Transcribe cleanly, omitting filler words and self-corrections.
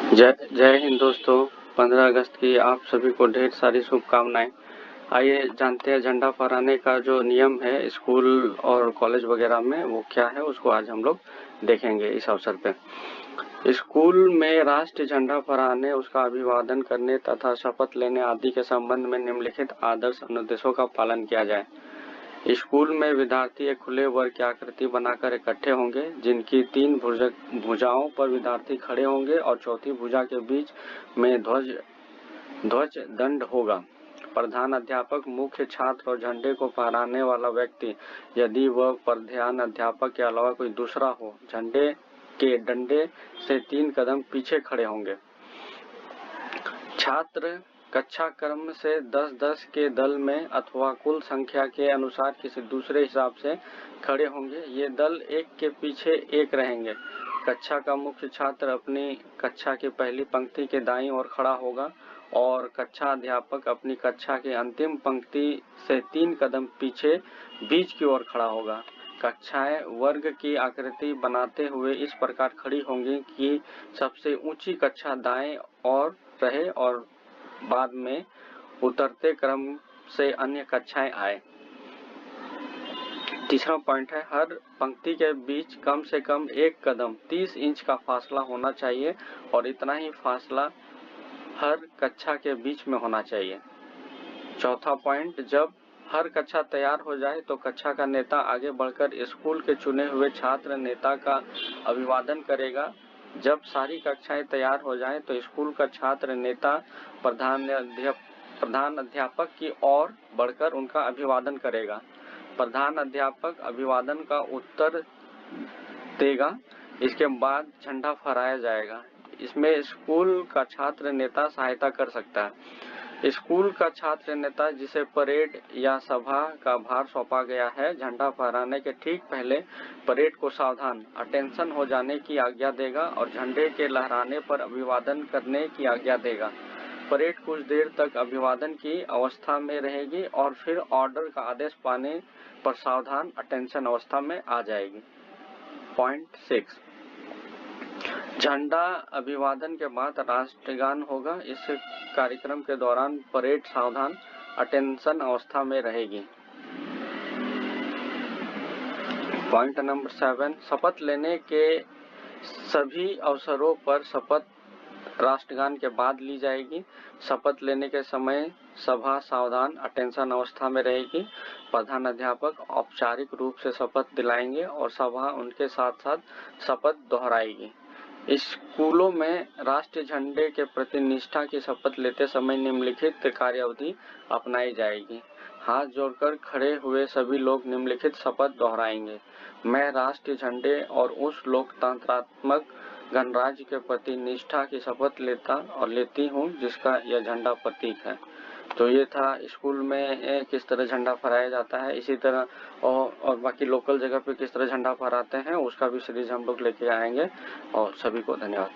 जय जय हिंद दोस्तों। 15 अगस्त की आप सभी को ढेर सारी शुभकामनाएं। आइए जानते हैं झंडा फहराने का जो नियम है स्कूल और कॉलेज वगैरह में वो क्या है, उसको आज हम लोग देखेंगे इस अवसर पे। स्कूल में राष्ट्रीय झंडा फहराने, उसका अभिवादन करने तथा शपथ लेने आदि के संबंध में निम्नलिखित आदर्श अनुदेशों का पालन किया जाए। स्कूल में विद्यार्थी एक खुले वर्ग की आकृति बनाकर इकट्ठे होंगे, जिनकी 3 भुजाओं पर विद्यार्थी खड़े होंगे और चौथी भुजा के बीच में ध्वज दंड होगा। प्रधान अध्यापक, मुख्य छात्र और झंडे को फहराने वाला व्यक्ति, यदि वह प्रधान अध्यापक के अलावा कोई दूसरा हो, झंडे के डंडे से 3 कदम पीछे खड़े होंगे। छात्र कक्षा क्रम से 10-10 के दल में अथवा कुल संख्या के अनुसार किसी दूसरे हिसाब से खड़े होंगे। ये दल एक के पीछे एक रहेंगे। कक्षा का मुख्य छात्र अपनी कक्षा की पहली पंक्ति के दाईं ओर खड़ा होगा और कक्षा अध्यापक अपनी कक्षा की अंतिम पंक्ति से 3 कदम पीछे बीच की ओर खड़ा होगा। कक्षाएं वर्ग की आकृति बनाते हुए इस प्रकार खड़ी होंगी कि सबसे ऊंची कक्षा दाएं ओर रहे और बाद में उतरते क्रम से अन्य कक्षाएं आए। तीसरा पॉइंट है, हर पंक्ति के बीच कम से कम 1 कदम 30 इंच का फासला होना चाहिए और इतना ही फासला हर कक्षा के बीच में होना चाहिए। चौथा पॉइंट, जब हर कक्षा तैयार हो जाए तो कक्षा का नेता आगे बढ़कर स्कूल के चुने हुए छात्र नेता का अभिवादन करेगा। जब सारी कक्षाएं तैयार हो जाएं तो स्कूल का छात्र नेता प्रधान अध्यापक की ओर बढ़कर उनका अभिवादन करेगा। प्रधान अध्यापक अभिवादन का उत्तर देगा। इसके बाद झंडा फहराया जाएगा। इसमें स्कूल का छात्र नेता सहायता कर सकता है। स्कूल का छात्र नेता, जिसे परेड या सभा का भार सौंपा गया है, झंडा फहराने के ठीक पहले परेड को सावधान अटेंशन हो जाने की आज्ञा देगा और झंडे के लहराने पर अभिवादन करने की आज्ञा देगा। परेड कुछ देर तक अभिवादन की अवस्था में रहेगी और फिर ऑर्डर का आदेश पाने पर सावधान अटेंशन अवस्था में आ जाएगी। पॉइंट 6, झंडा अभिवादन के बाद राष्ट्रगान होगा। इस कार्यक्रम के दौरान परेड सावधान अटेंशन अवस्था में रहेगी। पॉइंट नंबर 7, शपथ लेने के सभी अवसरों पर शपथ राष्ट्रगान के बाद ली जाएगी। शपथ लेने के समय सभा सावधान अटेंशन अवस्था में रहेगी। प्रधान अध्यापक औपचारिक रूप से शपथ दिलाएंगे और सभा उनके साथ साथ शपथ दोहराएगी। स्कूलों में राष्ट्रीय झंडे के प्रति निष्ठा की शपथ लेते समय निम्नलिखित कार्यावधि अपनाई जाएगी। हाथ जोड़कर खड़े हुए सभी लोग निम्नलिखित शपथ दोहराएंगे। मैं राष्ट्रीय झंडे और उस लोकतंत्रात्मक गणराज्य के प्रति निष्ठा की शपथ लेता और लेती हूँ जिसका यह झंडा प्रतीक है। तो ये था स्कूल में किस तरह झंडा फहराया जाता है। इसी तरह और बाकी लोकल जगह पे किस तरह झंडा फहराते हैं उसका भी सीरीज हम लोग लेके आएंगे। और सभी को धन्यवाद।